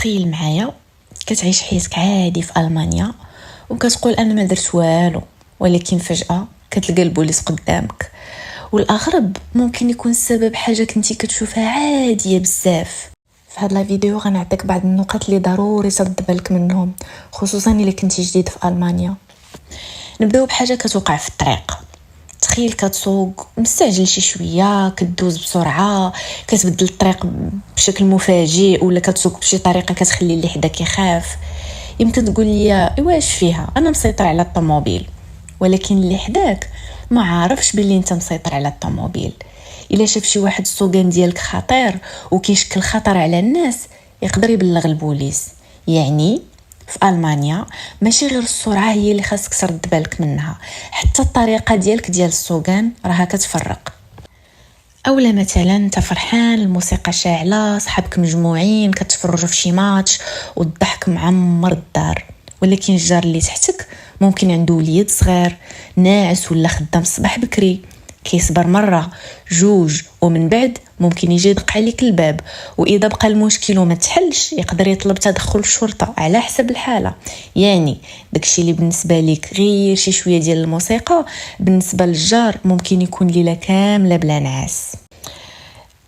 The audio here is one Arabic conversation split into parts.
تخيل معايا كتعيش حياتك عادي في ألمانيا وكتقول أنا ما درت والو، ولكن فجأة كتلقى البوليس قدامك. والأغرب ممكن يكون السبب حاجة كنتي كتشوفها عادية بزاف. في هذا الفيديو غنعطيك بعض النقاط اللي ضروري ترد بالك منهم، خصوصا إلا كنتي جديد في ألمانيا. نبداو بحاجة كتوقع في الطريق. تخيل كتسوق مستعجل شي شويه، كدوز بسرعه، كتبدل الطريق بشكل مفاجئ، ولا كتسوق بشي طريقه كتخلي اللي حداك يخاف. يمكن تقول لي واش فيها، انا مسيطر على الطوموبيل، ولكن اللي حداك ما عارفش باللي انت مسيطر على الطوموبيل. الا شاف شي واحد السوقان ديالك خطير وكيشكل خطر على الناس، يقدر يبلغ البوليس. يعني في ألمانيا ماشي غير السرعة هي اللي خاصك ترد بالك منها، حتى الطريقة ديالك ديال السوقان راها كتفرق. اولا مثلا انت فرحان، الموسيقى شاعله، صحابك مجموعين كتفرجوا في شي ماتش والضحك معمر الدار، ولكن الجار اللي تحتك ممكن عنده وليد صغير ناعس ولا خدام الصباح بكري، كيصبر مرة جوج ومن بعد ممكن يجي يدق عليك الباب، واذا بقى المشكل وما تحلش يقدر يطلب تدخل الشرطه على حسب الحاله. يعني داكشي اللي بالنسبه ليك غير شي شويه ديال الموسيقى، بالنسبه للجار ممكن يكون ليله كامله بلا نعاس.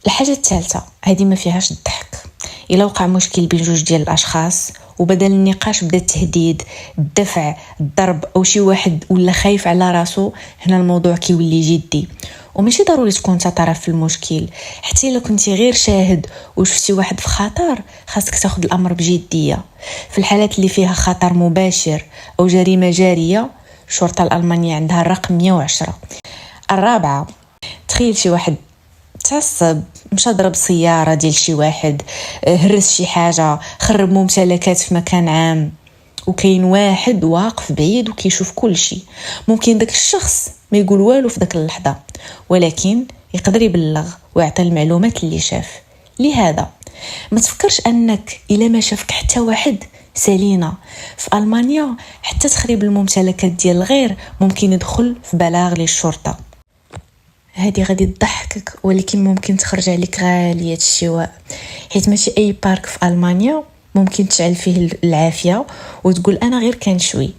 الحاجه الثالثه هذه ما فيهاش الضحك. الا وقع مشكل بين جوج ديال الاشخاص وبدل النقاش بدا التهديد، الدفع، الضرب، او شي واحد ولا خايف على راسو، هنا الموضوع كيولي جدي. وماشي ضروري تكون انت طرف في المشكل، حتى الا كنتي غير شاهد وشفتي واحد في خطر خاصك تاخذ الامر بجديه. في الحالات اللي فيها خطر مباشر او جريمه جاريه، الشرطه الالمانيه عندها الرقم 110. الرابعه، تخيل شي واحد تعصب، مشى ضرب سياره ديال شي واحد، هرس شي حاجه، خرب ممتلكات في مكان عام، وكاين واحد واقف بعيد وكيشوف كل شيء. ممكن داك الشخص ما يقول والو في داك اللحظه، ولكن يقدر يبلغ ويعطي المعلومات اللي شاف. لهذا ما تفكرش انك الا ما شافك حتى واحد سالينا. في ألمانيا حتى تخريب الممتلكات ديال الغير ممكن يدخل في بلاغ للشرطه. هذه غادي تضحكك، ولكن ممكن تخرج عليك غالية الشواء، حيت ماشي اي بارك في ألمانيا ممكن تشعل فيه العافية وتقول انا غير كان شوي.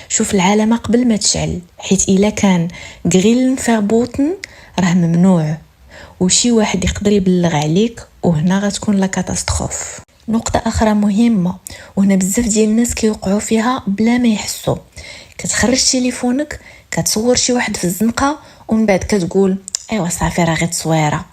شوف العلامة قبل ما تشعل، حيت الا كان غريلن فابوتن راه ممنوع، وشي واحد يقدر يبلغ عليك، وهنا غتكون لا كاتاستروف. نقطة اخرى مهمة، وهنا بزاف ديال الناس كيوقعوا فيها بلا ما يحسوا. كتخرج تليفونك كتصور شي واحد في الزنقة ومن بعد كتقول ايوا صافي راه غير تصويره،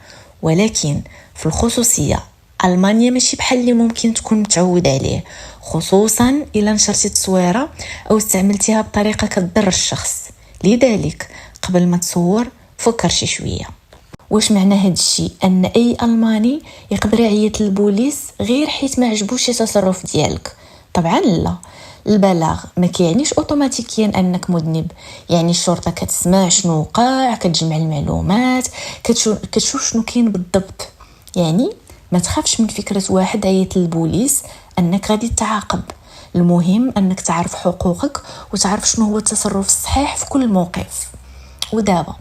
ولكن في الخصوصيه ألمانيا ماشي بحال اللي ممكن تكون متعود عليه، خصوصا الا نشرتي تصويره او استعملتيها بطريقه كتضر الشخص. لذلك قبل ما تصور فكر شي شويه. واش معنى هذا الشيء؟ ان اي ألماني يقدر يعيط للبوليس غير حيت ما عجبوش التصرف ديالك؟ طبعا لا. البلاغ ما كيعنيش اوتوماتيكيا انك مذنب، يعني الشرطه كتسمع شنو وقع، كتجمع المعلومات، كتشوف شنو كاين بالضبط. يعني ما تخافش من فكره واحد عيط للبوليس انك غادي تعاقب. المهم انك تعرف حقوقك وتعرف شنو هو التصرف الصحيح في كل موقف. ودابا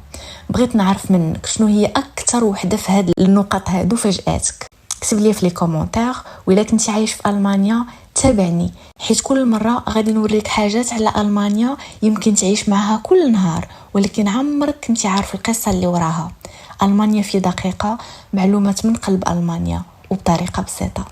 بغيت نعرف منك شنو هي اكثر وحده في هاد النقط هادو فاجاتك. اكتب لي في لي كومونتير، وإلا كنتي عايش في ألمانيا تابعني، حيت كل مرة غادي نوريك حاجات على ألمانيا يمكن تعيش معها كل نهار ولكن عمرك كنتي عارف القصة اللي وراها. ألمانيا في دقيقة، معلومات من قلب ألمانيا وبطريقة بسيطة.